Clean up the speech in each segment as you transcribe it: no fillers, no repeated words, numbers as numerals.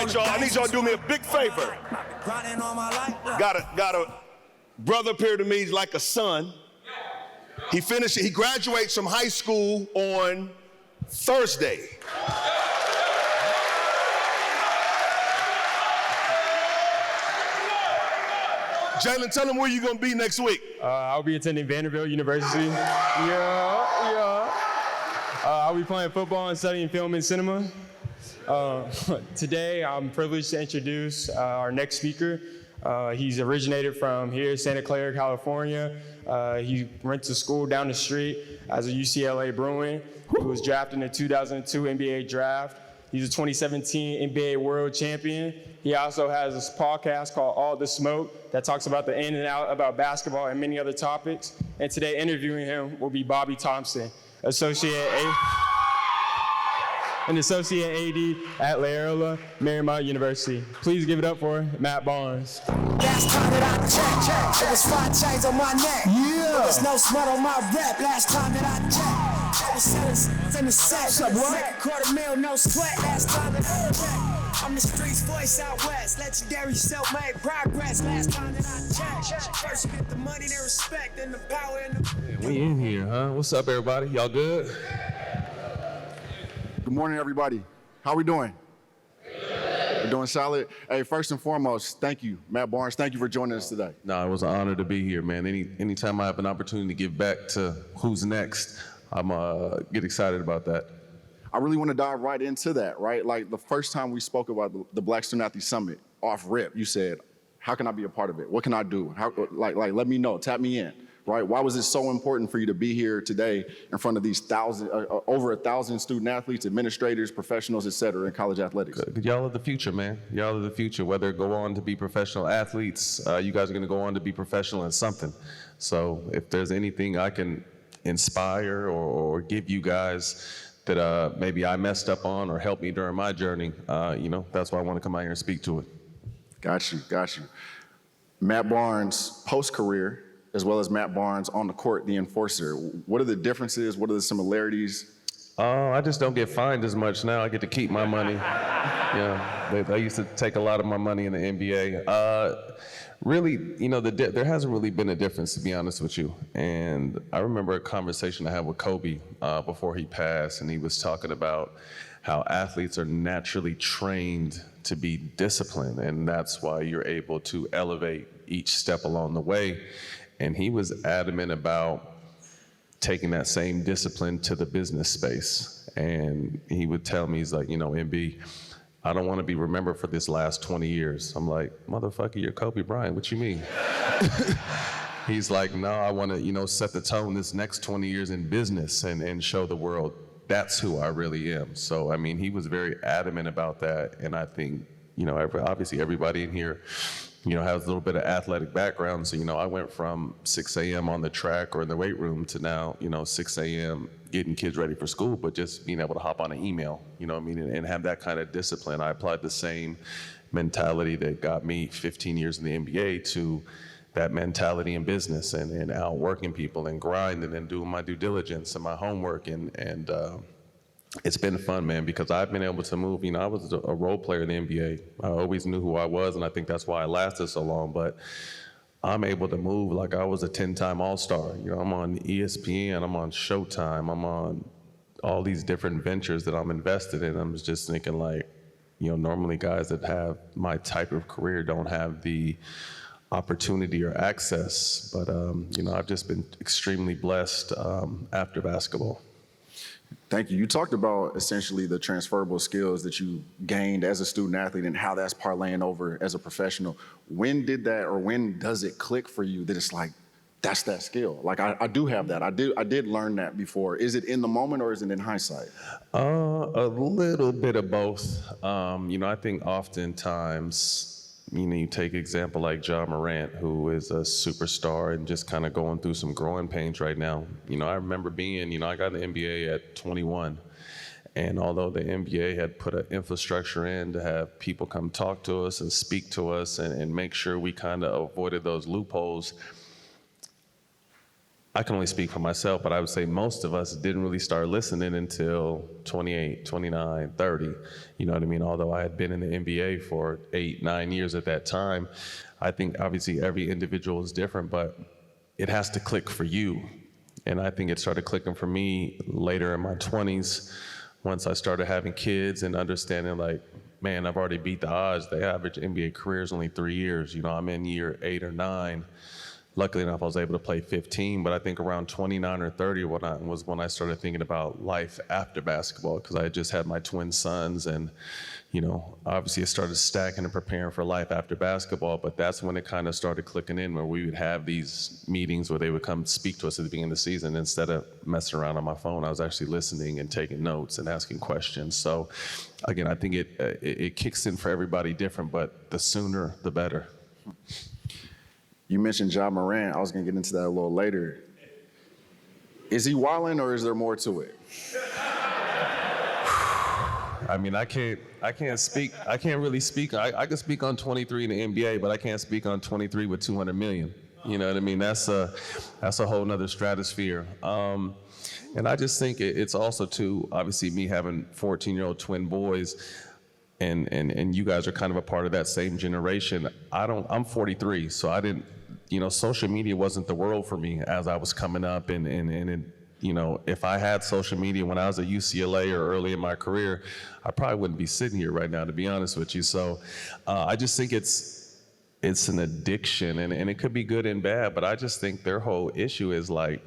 right, y'all, I need y'all to do me a big favor. Got a brother up here to me, he's like a son. He graduates from high school on Thursday. Jalen, tell him where you're gonna be next week. I'll be attending Vanderbilt University. Yeah. I'll be playing football and studying film and cinema. Today, I'm privileged to introduce our next speaker. He's originated from here, Santa Clara, California. He went to school down the street as a UCLA Bruin. He was drafted in the 2002 NBA draft. He's a 2017 NBA World Champion. He also has this podcast called All the Smoke that talks about the in and out about basketball and many other topics. And today interviewing him will be Bobby Thompson, Associate AD at Loyola Marymount University. Please give it up for Matt Barnes. Last time that I checked, it was 5 chains on my neck. Yeah. There was no smut on my rep. Last time that I checked, I was sellers in the set. $250,000, no sweat. Last time that I checked, I'm the streets voice out west. Legendary self-made progress. Last time that I checked, first you get the money, then respect, then the power and the... Man, we in here, huh? What's up, everybody? Y'all good? Good morning, everybody. How we doing? We're doing solid. Hey, first and foremost, thank you, Matt Barnes. Thank you for joining us today. No, it was an honor to be here, man. Anytime I have an opportunity to give back to who's next, I'm get excited about that. I really want to dive right into that, right? Like the first time we spoke about the Black Student Athlete Summit, off rip, you said, how can I be a part of it? What can I do? Let me know, tap me in. Right? Why was it so important for you to be here today in front of these over 1,000 student athletes, administrators, professionals, et cetera, in college athletics? Y'all are the future, man. Y'all are the future. Whether go on to be professional athletes, you guys are going to go on to be professional in something. So if there's anything I can inspire or give you guys that maybe I messed up on or help me during my journey, that's why I want to come out here and speak to it. Got you. Matt Barnes, post-career, as well as Matt Barnes on the court, the enforcer. What are the differences? What are the similarities? I just don't get fined as much now. I get to keep my money. They used to take a lot of my money in the NBA. Really, there hasn't really been a difference, to be honest with you. And I remember a conversation I had with Kobe before he passed, and he was talking about how athletes are naturally trained to be disciplined, and that's why you're able to elevate each step along the way. And he was adamant about taking that same discipline to the business space. And he would tell me, he's like, MB, I don't want to be remembered for this last 20 years. I'm like, motherfucker, you're Kobe Bryant, what you mean? He's like, no, I want to, set the tone this next 20 years in business and show the world that's who I really am. So, he was very adamant about that. And I think, obviously everybody in here, has a little bit of athletic background. So, I went from 6 a.m. on the track or in the weight room to now, 6 a.m. getting kids ready for school, but just being able to hop on an email, and have that kind of discipline. I applied the same mentality that got me 15 years in the NBA to that mentality in business and out working people and grinding and doing my due diligence and my homework. And it's been fun, man, because I've been able to move. I was a role player in the NBA. I always knew who I was, and I think that's why I lasted so long. But I'm able to move like I was a 10-time All-Star. I'm on ESPN, I'm on Showtime, I'm on all these different ventures that I'm invested in. I'm just thinking normally guys that have my type of career don't have the opportunity or access. But, I've just been extremely blessed after basketball. Thank you. You talked about essentially the transferable skills that you gained as a student athlete and how that's parlaying over as a professional. When did that, or when does it click for you that it's like, that's that skill? Like I do have that. I did learn that before. Is it in the moment or is it in hindsight? A little bit of both. I think oftentimes, you take example like Ja Morant, who is a superstar and just kind of going through some growing pains right now. I remember being, I got in the NBA at 21. And although the NBA had put an infrastructure in to have people come talk to us and speak to us and make sure we kind of avoided those loopholes, I can only speak for myself, but I would say most of us didn't really start listening until 28, 29, 30. You know what I mean? Although I had been in the NBA for 8, 9 years at that time, I think obviously every individual is different, but it has to click for you. And I think it started clicking for me later in my 20s, once I started having kids and understanding like, man, I've already beat the odds. The average NBA career is only 3 years. You know, I'm in year 8 or 9. Luckily enough, I was able to play 15, but I think around 29 or 30 was when I started thinking about life after basketball, because I had just had my twin sons, and, you know, obviously I started stacking and preparing for life after basketball, but that's when it kind of started clicking in, where we would have these meetings where they would come speak to us at the beginning of the season. Instead of messing around on my phone, I was actually listening and taking notes and asking questions. So again, I think it kicks in for everybody different, but the sooner, the better. You mentioned Ja Morant. I was going to get into that a little later. Is he wilding, or is there more to it? I mean, I can't really speak. I can speak on 23 in the NBA, but I can't speak on 23 with 200 million. You know what I mean? That's a whole nother stratosphere. And I just think it's also too, obviously me having 14-year-old twin boys, and you guys are kind of a part of that same generation. I'm 43, so I didn't, you know, social media wasn't the world for me as I was coming up, and you know, if I had social media when I was at UCLA or early in my career, I probably wouldn't be sitting here right now, to be honest with you. So I just think it's an addiction, and it could be good and bad, but I just think their whole issue is like,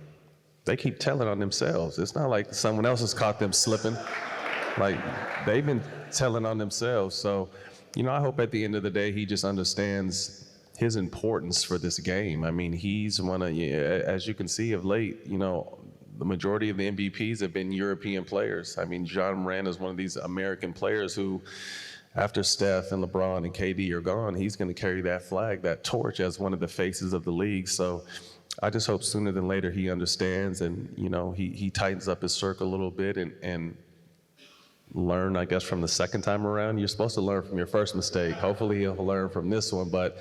they keep telling on themselves. It's not like someone else has caught them slipping. Like, they've been telling on themselves. So, you know, I hope at the end of the day, he just understands his importance for this game. I mean, he's one of, as you can see of late, you know, the majority of the MVPs have been European players. I mean, Ja Morant is one of these American players who, after Steph and LeBron and KD are gone, he's going to carry that flag, that torch, as one of the faces of the league. So I just hope sooner than later he understands, and, you know, he tightens up his circle a little bit and learn, I guess, from the second time around. You're supposed to learn from your first mistake. Hopefully he'll learn from this one, but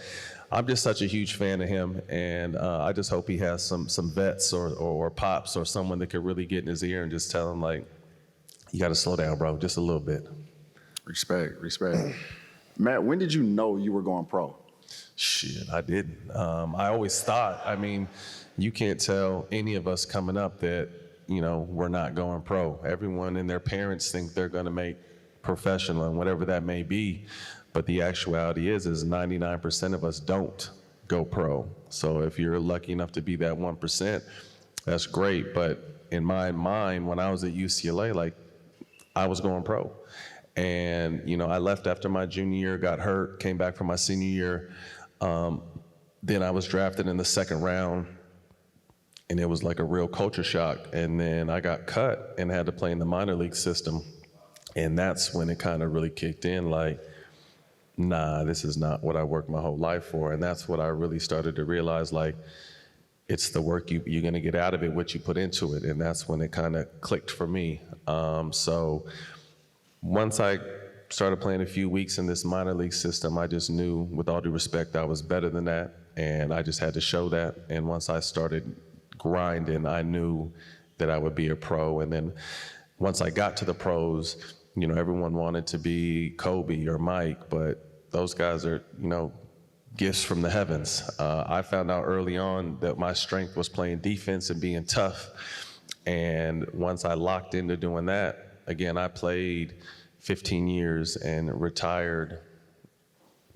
I'm just such a huge fan of him, and I just hope he has some vets or pops or someone that could really get in his ear and just tell him, like, you got to slow down, bro, just a little bit. Respect. Matt, when did you know you were going pro? Shit, I didn't. I always thought, I mean, you can't tell any of us coming up that, you know, we're not going pro. Everyone and their parents think they're going to make professional and whatever that may be. But the actuality is 99% of us don't go pro. So if you're lucky enough to be that 1%, that's great. But in my mind, when I was at UCLA, like, I was going pro. And, you know, I left after my junior year, got hurt, came back for my senior year. Then I was drafted in the second round, and it was like a real culture shock. And then I got cut and had to play in the minor league system. And that's when it kind of really kicked in, like, nah, this is not what I worked my whole life for. And that's what I really started to realize, like, it's the work you're gonna get out of it, what you put into it. And that's when it kind of clicked for me. So once I started playing a few weeks in this minor league system, I just knew, with all due respect, I was better than that. And I just had to show that. And once I started grinding, I knew that I would be a pro. And then once I got to the pros, you know, everyone wanted to be Kobe or Mike, but those guys are, you know, gifts from the heavens. I found out early on that my strength was playing defense and being tough. And once I locked into doing that, again, I played 15 years and retired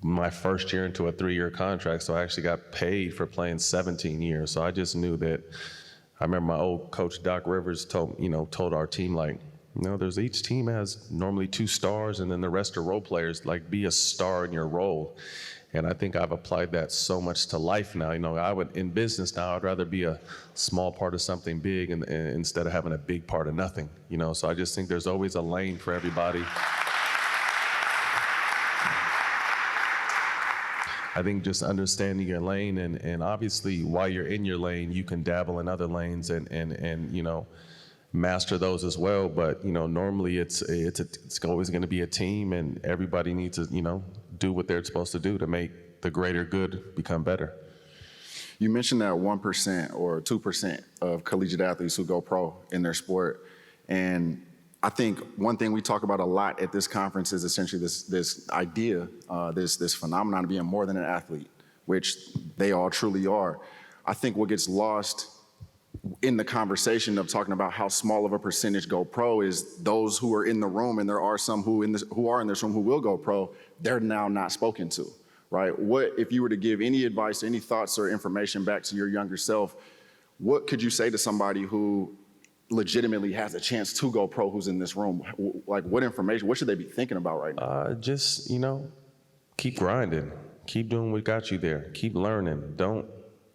my first year into a 3-year contract. So I actually got paid for playing 17 years. So I just knew that. I remember my old coach, Doc Rivers, told our team, like, you know, each team has normally 2 stars, and then the rest are role players. Like, be a star in your role. And I think I've applied that so much to life now. You know, in business now, I'd rather be a small part of something big and instead of having a big part of nothing. You know, so I just think there's always a lane for everybody. I think just understanding your lane, and obviously while you're in your lane, you can dabble in other lanes and you know, master those as well. But, you know, normally it's always going to be a team, and everybody needs to, you know, do what they're supposed to do to make the greater good become better. You mentioned that 1% or 2% of collegiate athletes who go pro in their sport. And I think one thing we talk about a lot at this conference is essentially this idea, this phenomenon of being more than an athlete, which they all truly are. I think what gets lost in the conversation of talking about how small of a percentage go pro is those who are in the room, and there are some who are in this room who will go pro, they're now not spoken to, right? What, if you were to give any advice, any thoughts or information back to your younger self, what could you say to somebody who legitimately has a chance to go pro who's in this room? Like, what information, what should they be thinking about right now? Just, keep grinding. Keep doing what got you there. Keep learning.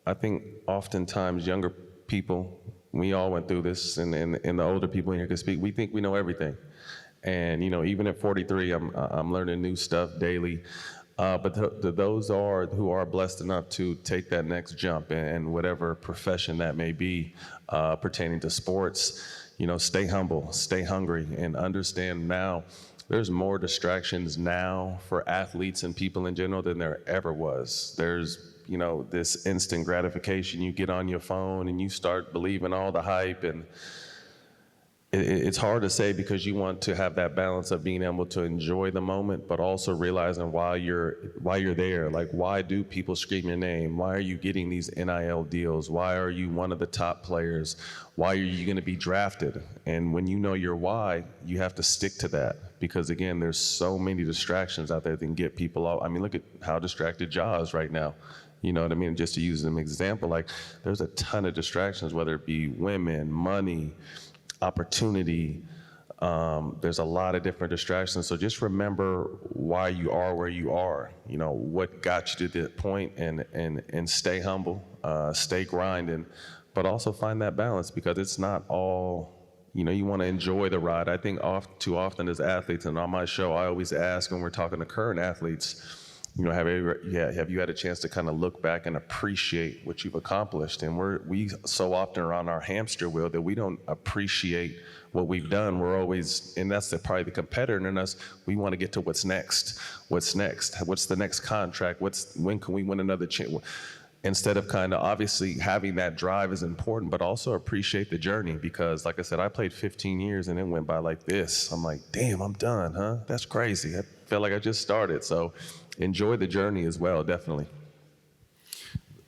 I think oftentimes younger people, we all went through this, and the older people in here can speak, we think we know everything. And, even at 43, I'm learning new stuff daily. But those who are blessed enough to take that next jump, and whatever profession that may be pertaining to sports, stay humble, stay hungry, and understand now there's more distractions now for athletes and people in general than there ever was. There's this instant gratification. You get on your phone and you start believing all the hype, and it's hard to say because you want to have that balance of being able to enjoy the moment, but also realizing while you're there, like, why do people scream your name? Why are you getting these NIL deals? Why are you one of the top players? Why are you going to be drafted? And when you know your why, you have to stick to that, because again, there's so many distractions out there that can get people off. I mean, look at how distracted Ja is right now. You know what I mean? Just to use an example, like, there's a ton of distractions, whether it be women, money, opportunity. There's a lot of different distractions. So just remember why you are where you are, what got you to that point, and stay humble, stay grinding, but also find that balance, because it's not all, you want to enjoy the ride. I think too often as athletes, and on my show, I always ask when we're talking to current athletes, have you had a chance to kind of look back and appreciate what you've accomplished? And we so often are on our hamster wheel that we don't appreciate what we've done. We're always, and that's probably the competitor in us, we want to get to what's next. What's next? What's the next contract? When can we win another chance? Instead of kind of, obviously having that drive is important, but also appreciate the journey, because like I said, I played 15 years and it went by like this. I'm like, damn, I'm done, huh? That's crazy. I felt like I just started. So enjoy the journey as well, definitely.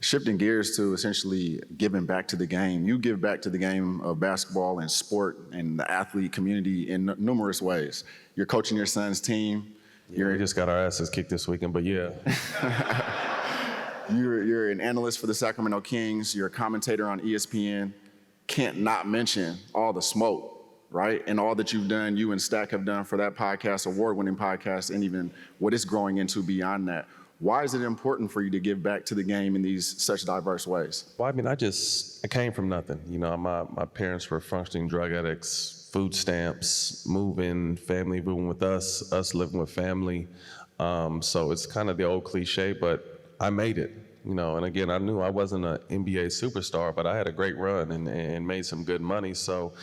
Shifting gears to essentially giving back to the game. You give back to the game of basketball and sport and the athlete community in numerous ways. You're coaching your son's team. We just got our asses kicked this weekend, but yeah. You're an analyst for the Sacramento Kings. You're a commentator on ESPN. Can't not mention all the smoke, right? And all that you've done, you and Stack have done for that podcast, award-winning podcast, and even what it's growing into beyond that. Why is it important for you to give back to the game in these such diverse ways? Well, I mean, I came from nothing. My parents were functioning drug addicts, food stamps, family moving with us living with family. So it's kind of the old cliche, but I made it, and again, I knew I wasn't an NBA superstar, but I had a great run and made some good money. So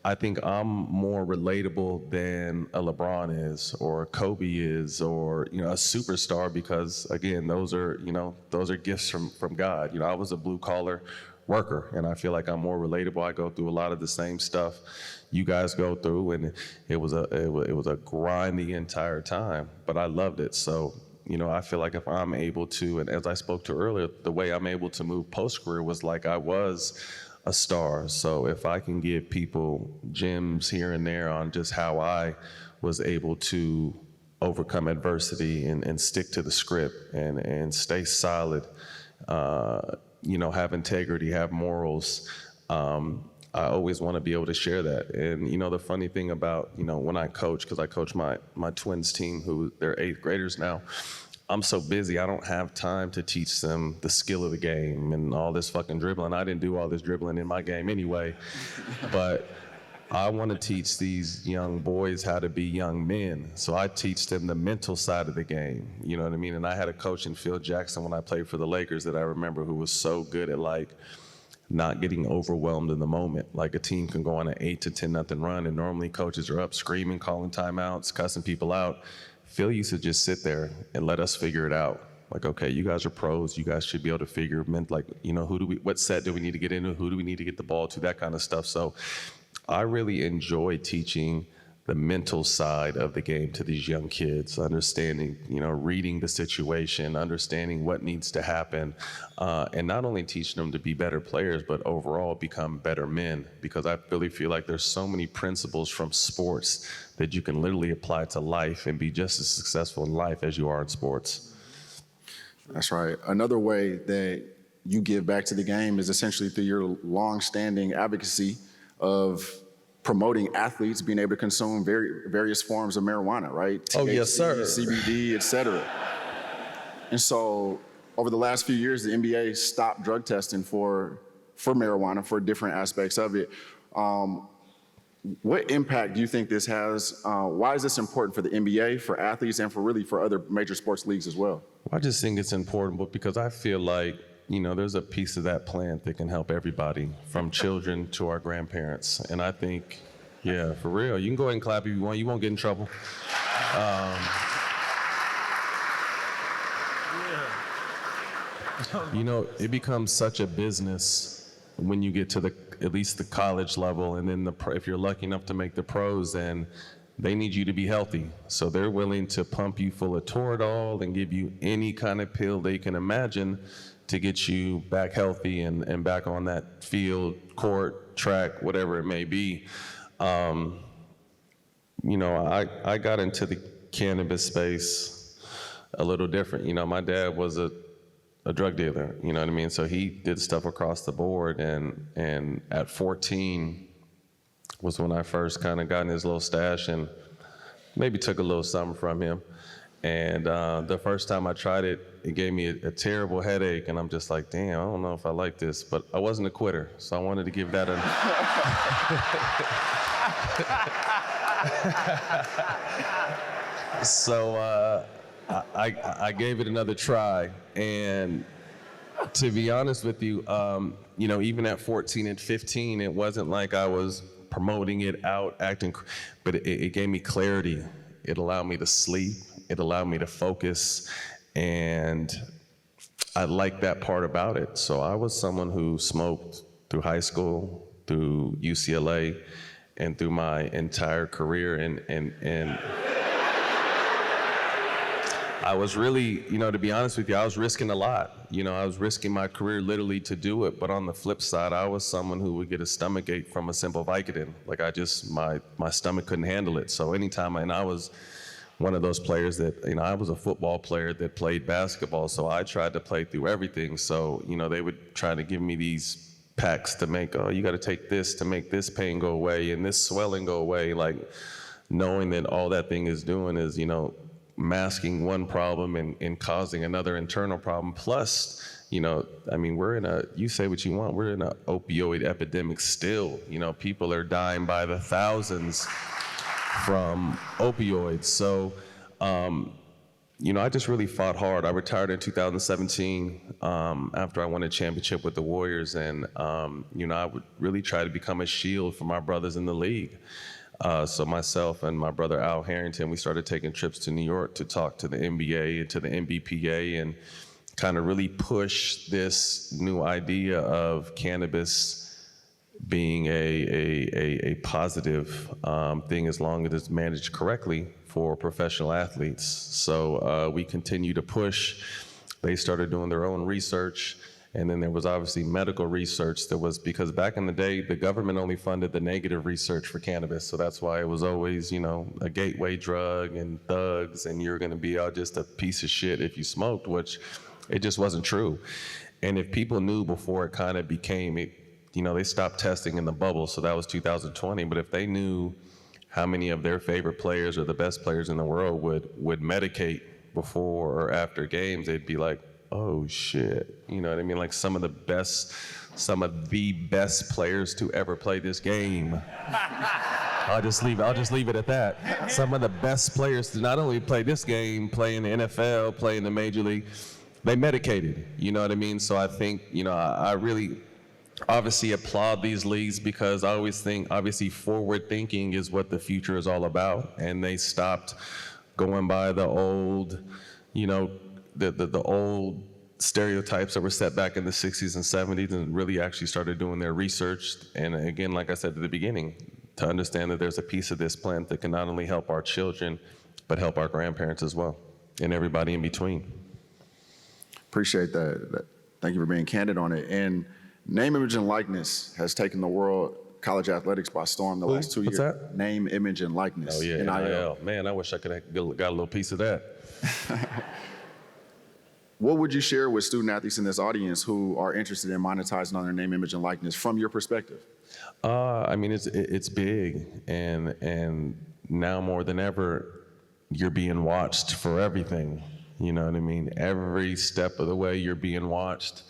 I think I'm more relatable than a LeBron is, or Kobe is, or, a superstar, because again, those are gifts from God. I was a blue collar worker, and I feel like I'm more relatable. I go through a lot of the same stuff you guys go through, and it was a grind the entire time, but I loved it. So, I feel like if I'm able to, and as I spoke to earlier, the way I'm able to move post-career was like I was a star. So if I can give people gems here and there on just how I was able to overcome adversity and stick to the script and stay solid, have integrity, have morals, I always want to be able to share that. And, the funny thing about, when I coach, because I coach my twins team, who they're 8th graders now, I'm so busy, I don't have time to teach them the skill of the game and all this fucking dribbling. I didn't do all this dribbling in my game anyway. But I want to teach these young boys how to be young men. So I teach them the mental side of the game. You know what I mean? And I had a coach in Phil Jackson when I played for the Lakers that I remember, who was so good at not getting overwhelmed in the moment. Like, a team can go on an 8-10-0 run, and normally coaches are up screaming, calling timeouts, cussing people out. Phil used to just sit there and let us figure it out. Like, okay, you guys are pros. You guys should be able to figure, like, you know, what set do we need to get into? Who do we need to get the ball to? That kind of stuff. So I really enjoy teaching the mental side of the game to these young kids, understanding, you know, reading the situation, understanding what needs to happen, and not only teaching them to be better players, but overall become better men, because I really feel like there's so many principles from sports that you can literally apply to life and be just as successful in life as you are in sports. That's right. Another way that you give back to the game is essentially through your long-standing advocacy of promoting athletes being able to consume various forms of marijuana, right? Oh, yes, sir. CBD, et cetera. And so over the last few years, the NBA stopped drug testing for marijuana, for different aspects of it. What impact do you think this has? Why is this important for the NBA, for athletes, and for other major sports leagues as well? I just think it's important because I feel like, you know, there's a piece of that plant that can help everybody, from children to our grandparents. And I think, yeah, for real, you can go ahead and clap if you want. You won't get in trouble. You know, it becomes such a business when you get to at least the college level, and then if you're lucky enough to make the pros, and they need you to be healthy. So they're willing to pump you full of Toradol and give you any kind of pill they can imagine to get you back healthy and back on that field, court, track, whatever it may be. You know, I got into the cannabis space a little different. You know, my dad was a drug dealer, you know what I mean? So he did stuff across the board, and at 14 was when I first kind of got in his little stash and maybe took a little something from him. And the first time I tried it, it gave me a terrible headache, and I'm just like, damn, I don't know if I like this, but I wasn't a quitter, so I wanted to give that So I gave it another try, and to be honest with you, you know, even at 14 and 15, it wasn't like I was promoting it out, acting, but it gave me clarity. It allowed me to sleep. It allowed me to focus, and I liked that part about it. So I was someone who smoked through high school, through UCLA, and through my entire career, and I was really, you know, to be honest with you, I was risking a lot. You know, I was risking my career literally to do it. But on the flip side, I was someone who would get a stomachache from a simple Vicodin. Like my stomach couldn't handle it. So anytime, and I was one of those players that, you know, I was a football player that played basketball. So I tried to play through everything. So, you know, they would try to give me these packs to make, oh, you got to take this to make this pain go away and this swelling go away. Like, knowing that all that thing is doing is, you know, masking one problem and causing another internal problem. Plus, you know, I mean, you say what you want, we're in an opioid epidemic still. You know, people are dying by the thousands from opioids. So, you know, I just really fought hard. I retired in 2017 after I won a championship with the Warriors. And, you know, I would really try to become a shield for my brothers in the league. So myself and my brother Al Harrington, we started taking trips to New York to talk to the NBA and to the NBPA and kind of really push this new idea of cannabis being a positive thing as long as it's managed correctly for professional athletes. So we continue to push. They started doing their own research. And then there was obviously medical research that was, because back in the day, the government only funded the negative research for cannabis. So that's why it was always, you know, a gateway drug and thugs, and you're going to be just a piece of shit if you smoked, which it just wasn't true. And if people knew before it kind of became, you know, they stopped testing in the bubble. So that was 2020. But if they knew how many of their favorite players or the best players in the world would medicate before or after games, they'd be like, oh shit, you know what I mean? Like some of the best players to ever play this game. I'll just leave it at that. Some of the best players to not only play this game, play in the NFL, play in the Major League, they medicated, you know what I mean? So I think, you know, I really obviously applaud these leagues, because I always think, obviously, forward thinking is what the future is all about. And they stopped going by the old, you know, the old stereotypes that were set back in the 60s and 70s and really actually started doing their research. And again, like I said at the beginning, to understand that there's a piece of this plant that can not only help our children, but help our grandparents as well, and everybody in between. Appreciate that. Thank you for being candid on it. And name, image, and likeness has taken the world college athletics by storm the last 2 years. What's that? Name, image, and likeness. Oh yeah, NIL. Man, I wish I could have got a little piece of that. What would you share with student athletes in this audience who are interested in monetizing on their name, image, and likeness from your perspective? I mean, it's big, and now more than ever, you're being watched for everything. You know what I mean? Every step of the way, you're being watched.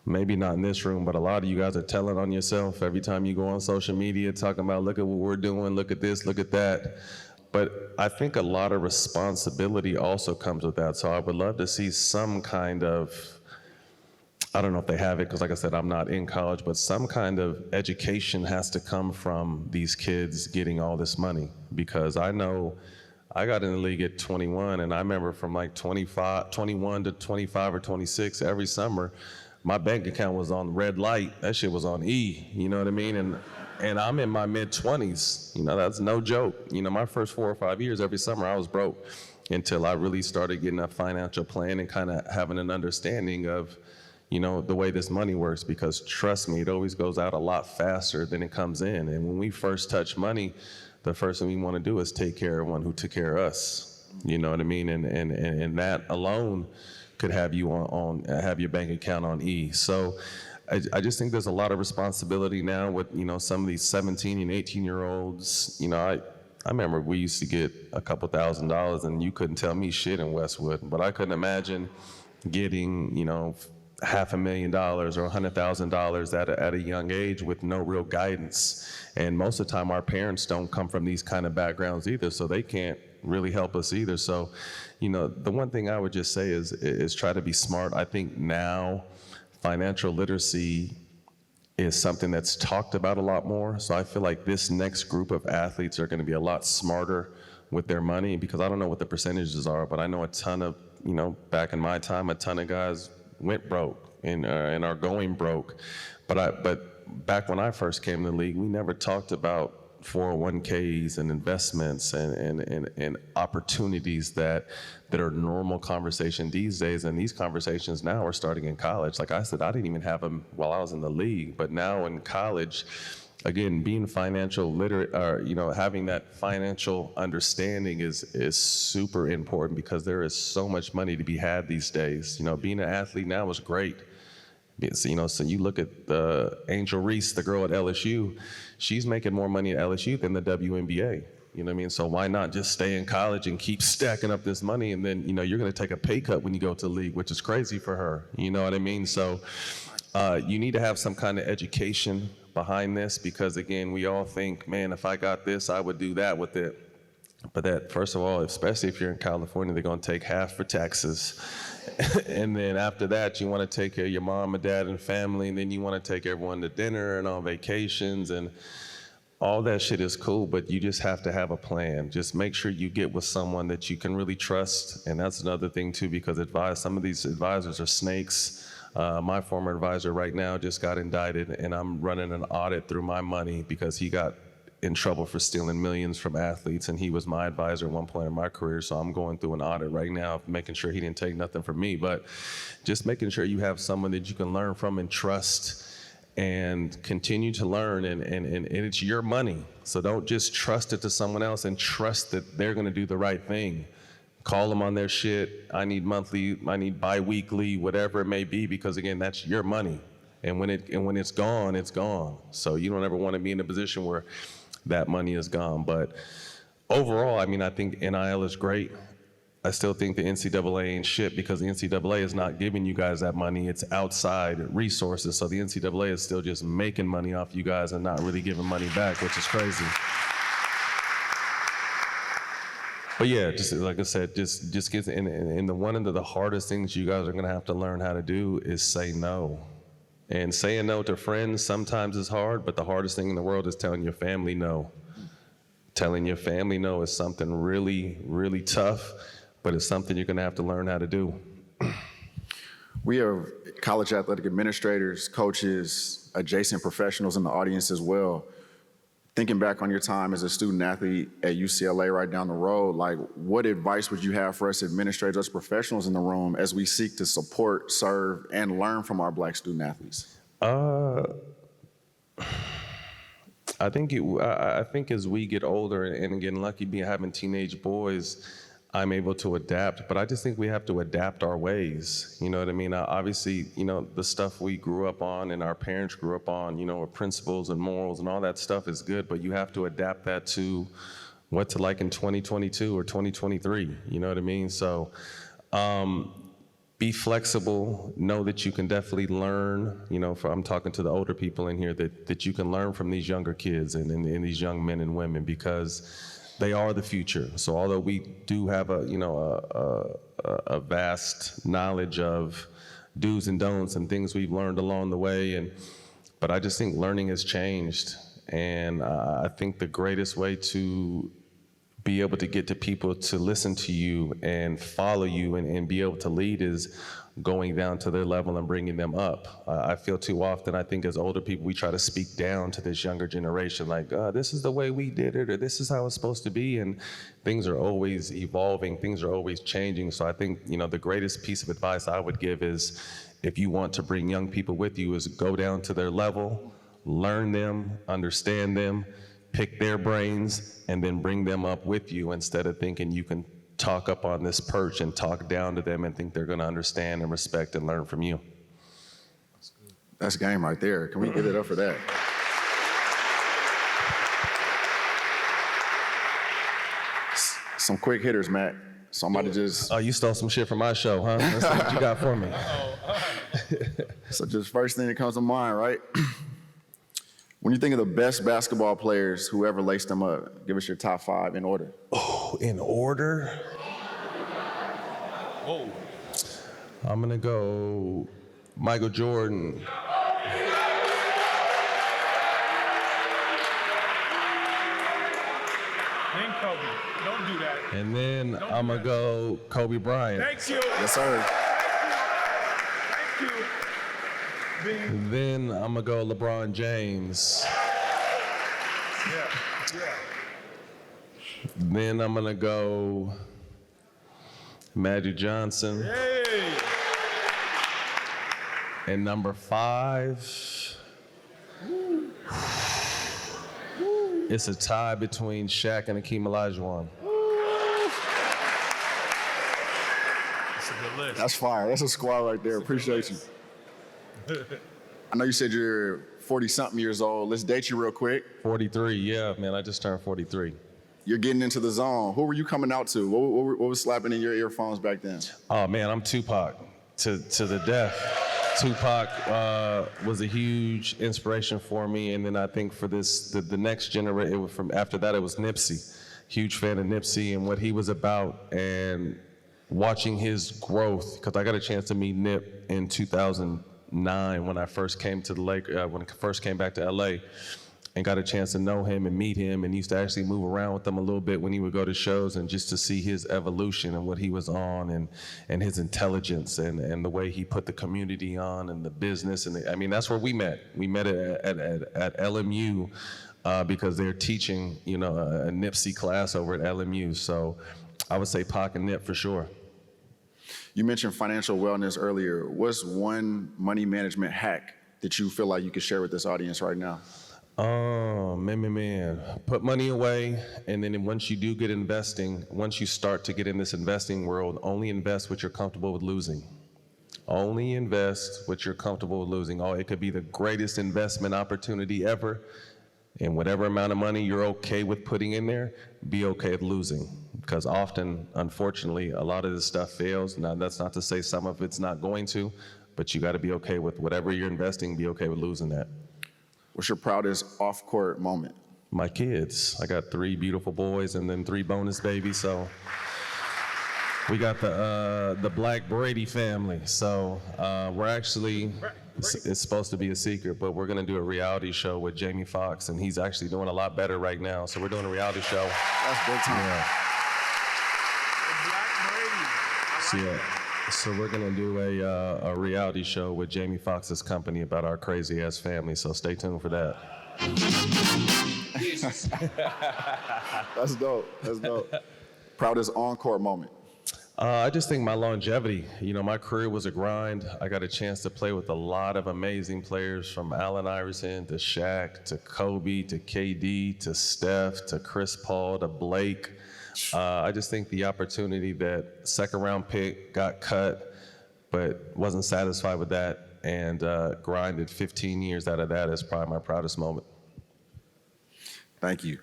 Maybe not in this room, but a lot of you guys are telling on yourself every time you go on social media, talking about, look at what we're doing, look at this, look at that. But I think a lot of responsibility also comes with that. So I would love to see some kind of, I don't know if they have it, because like I said, I'm not in college, but some kind of education has to come from these kids getting all this money. Because I know I got in the league at 21, and I remember from like 21 to 25 or 26 every summer, my bank account was on red light. That shit was on E, you know what I mean? And I'm in my mid-20s, you know, that's no joke. You know, my first 4 or 5 years, every summer I was broke until I really started getting a financial plan and kind of having an understanding of, you know, the way this money works, because trust me, it always goes out a lot faster than it comes in. And when we first touch money, the first thing we want to do is take care of one who took care of us. You know what I mean? And that alone could have you have your bank account on E. So I just think there's a lot of responsibility now with, you know, some of these 17 and 18-year-olds. You know, I remember we used to get a couple $1,000s and you couldn't tell me shit in Westwood, but I couldn't imagine getting, you know, $500,000 or $100,000 at a young age with no real guidance. And most of the time our parents don't come from these kind of backgrounds either, so they can't really help us either. So, you know, the one thing I would just say is try to be smart. I think now financial literacy is something that's talked about a lot more. So I feel like this next group of athletes are going to be a lot smarter with their money, because I don't know what the percentages are, but I know a ton of, you know, back in my time, a ton of guys went broke and are going broke. But back when I first came to the league, we never talked about 401ks and investments and opportunities that are normal conversation these days. And these conversations now are starting in college. Like I said, I didn't even have them while I was in the league, but now in college, again, being financial literate, or, you know, having that financial understanding is super important, because there is so much money to be had these days. You know, being an athlete now is great. So, you know, so you look at Angel Reese, the girl at LSU, she's making more money at LSU than the WNBA. You know what I mean? So why not just stay in college and keep stacking up this money, and then, you know, you're going to take a pay cut when you go to the league, which is crazy for her. You know what I mean? So you need to have some kind of education behind this, because again, we all think, man, if I got this, I would do that with it. But that, first of all, especially if you're in California, they're going to take half for taxes. And then after that, you want to take care of your mom and dad and family, and then you want to take everyone to dinner and on vacations, and all that shit is cool, but you just have to have a plan. Just make sure you get with someone that you can really trust. And that's another thing too, because some of these advisors are snakes. My former advisor right now just got indicted, and I'm running an audit through my money because he got in trouble for stealing millions from athletes, and he was my advisor at one point in my career. So I'm going through an audit right now, making sure he didn't take nothing from me, but just making sure you have someone that you can learn from and trust and continue to learn, and it's your money. So don't just trust it to someone else, and trust that they're gonna do the right thing. Call them on their shit. I need monthly, I need bi-weekly, whatever it may be, because again, that's your money. And when it's gone, it's gone. So you don't ever wanna be in a position where that money is gone. But overall, I mean, I think NIL is great. I still think the NCAA ain't shit, because the NCAA is not giving you guys that money. It's outside resources. So the NCAA is still just making money off you guys and not really giving money back, which is crazy. But yeah, just like I said, just get in the one of the hardest things you guys are gonna have to learn how to do is say no. And saying no to friends sometimes is hard, but the hardest thing in the world is telling your family no. Telling your family no is something really, really tough, but it's something you're gonna have to learn how to do. We have college athletic administrators, coaches, adjacent professionals in the audience as well. Thinking back on your time as a student athlete at UCLA right down the road, like what advice would you have for us administrators, us professionals in the room as we seek to support, serve, and learn from our Black student athletes? I think as we get older and getting lucky being having teenage boys, I'm able to adapt, but I just think we have to adapt our ways. You know what I mean? Obviously, you know, the stuff we grew up on and our parents grew up on, you know, with principles and morals and all that stuff is good, but you have to adapt that to what's like in 2022 or 2023, you know what I mean? So be flexible, know that you can definitely learn, you know, I'm talking to the older people in here, that you can learn from these younger kids and these young men and women, because they are the future. So although we do have a vast knowledge of do's and don'ts and things we've learned along the way, but I just think learning has changed. And I think the greatest way to be able to get to people to listen to you and follow you and be able to lead is going down to their level and bringing them up. I feel too often, I think as older people, we try to speak down to this younger generation, like, this is the way we did it, or this is how it's supposed to be, and things are always evolving, things are always changing. So I think, you know, the greatest piece of advice I would give is, if you want to bring young people with you, is go down to their level, learn them, understand them, pick their brains, and then bring them up with you, instead of thinking you can talk up on this perch and talk down to them and think they're gonna understand and respect and learn from you. That's game right there. Can we give it up for that? Some quick hitters, Matt. Somebody just... Oh, you stole some shit from my show, huh? That's what you got for me. So just first thing that comes to mind, right? When you think of the best basketball players, whoever laced them up, give us your top 5 in order. Oh, in order? Whoa. I'm gonna go Michael Jordan. Then Kobe. Don't do that. And then I'm gonna go Kobe Bryant. Thank you. Yes, sir. Thank you. Then I'm gonna go LeBron James. Yeah. Then I'm gonna go Magic Johnson. Hey. And number 5, it's a tie between Shaq and Hakeem Olajuwon. That's a good list. That's fire. That's a squad right there. Appreciate you. I know you said you're 40-something years old. Let's date you real quick. 43, yeah, man, I just turned 43. You're getting into the zone. Who were you coming out to? What was slapping in your earphones back then? Oh man, I'm Tupac to the death. Tupac was a huge inspiration for me, and then I think for the next generation, after that it was Nipsey. Huge fan of Nipsey and what he was about, and watching his growth, because I got a chance to meet Nip in 2009 when I first came to when I first came back to LA, and got a chance to know him and meet him, and used to actually move around with him a little bit when he would go to shows, and just to see his evolution and what he was on, and his intelligence and the way he put the community on and the business. And I mean, that's where we met. We met at LMU because they're teaching, you know, a Nipsey class over at LMU. So I would say Pac and Nip for sure. You mentioned financial wellness earlier. What's one money management hack that you feel like you could share with this audience right now? Oh, man. Put money away, and then once you do get investing, once you start to get in this investing world, only invest what you're comfortable with losing. Only invest what you're comfortable with losing. Oh, it could be the greatest investment opportunity ever, and whatever amount of money you're okay with putting in there, be okay with losing. Because often, unfortunately, a lot of this stuff fails. Now, that's not to say some of it's not going to, but you got to be okay with whatever you're investing, be okay with losing that. What's your proudest off-court moment? My kids. I got 3 beautiful boys and then 3 bonus babies, so we got the Black Brady family. So we're actually, it's supposed to be a secret, but we're gonna do a reality show with Jamie Foxx, and he's actually doing a lot better right now. So we're doing a reality show. That's big time. Yeah. Black Brady. So, yeah. So we're gonna do a reality show with Jamie Foxx's company about our crazy ass family. So stay tuned for that. That's dope. That's dope. Proudest on-court moment. I just think my longevity, my career was a grind. I got a chance to play with a lot of amazing players, from Allen Iverson to Shaq to Kobe to KD to Steph to Chris Paul to Blake. I just think the opportunity that second round pick got cut, but wasn't satisfied with that, and grinded 15 years out of that is probably my proudest moment. Thank you.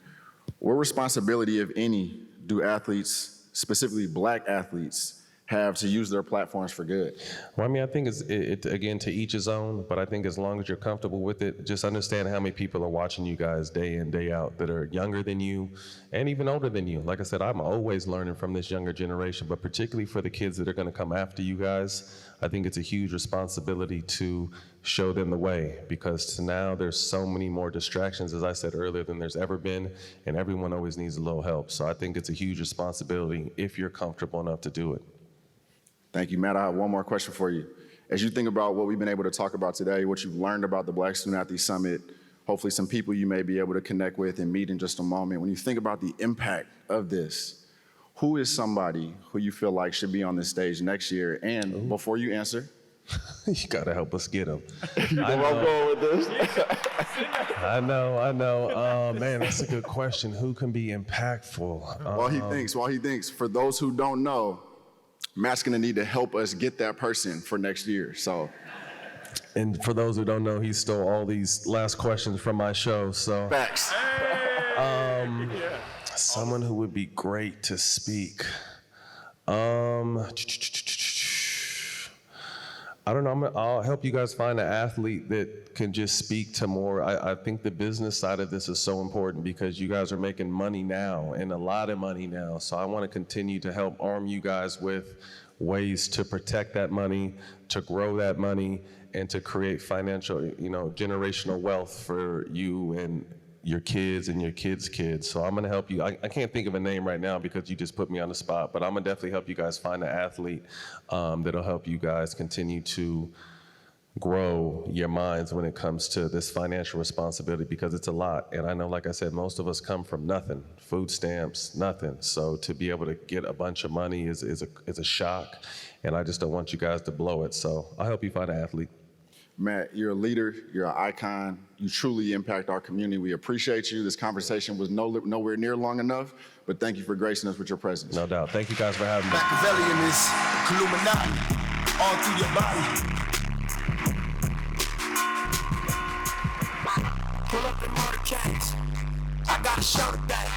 What responsibility, if any, do athletes, specifically Black athletes, have to use their platforms for good? Well, I think it again, to each his own, but I think as long as you're comfortable with it, just understand how many people are watching you guys day in, day out that are younger than you and even older than you. Like I said, I'm always learning from this younger generation, but particularly for the kids that are gonna come after you guys, I think it's a huge responsibility to show them the way, because now there's so many more distractions, as I said earlier, than there's ever been, and everyone always needs a little help. So I think it's a huge responsibility if you're comfortable enough to do it. Thank you, Matt. I have one more question for you. As you think about what we've been able to talk about today, what you've learned about the Black Student Athlete Summit, hopefully some people you may be able to connect with and meet in just a moment. When you think about the impact of this, who is somebody who you feel like should be on this stage next year? And before you answer, You gotta help us get them. I'm going with this. I know. Man, that's a good question. Who can be impactful? While he thinks, for those who don't know, Matt's gonna need to help us get that person for next year, so. And for those who don't know, he stole all these last questions from my show, so. Facts. Someone who would be great to speak. I don't know, I'll help you guys find an athlete that can just speak to more. I think the business side of this is so important, because you guys are making money now, and a lot of money now. So I want to continue to help arm you guys with ways to protect that money, to grow that money, and to create financial, generational wealth for you and your kids and your kids' kids. So I'm gonna help you. I can't think of a name right now because you just put me on the spot, but I'm gonna definitely help you guys find an athlete that'll help you guys continue to grow your minds when it comes to this financial responsibility, because it's a lot. And I know, like I said, most of us come from nothing, food stamps, nothing. So to be able to get a bunch of money is a shock, and I just don't want you guys to blow it. So I'll help you find an athlete. Matt, you're a leader, you're an icon, you truly impact our community. We appreciate you. This conversation was nowhere near long enough, but thank you for gracing us with your presence. No doubt. Thank you guys for having me. Machiavellian is Illuminati, all through your body. Pull up in motorcades, I got a show today.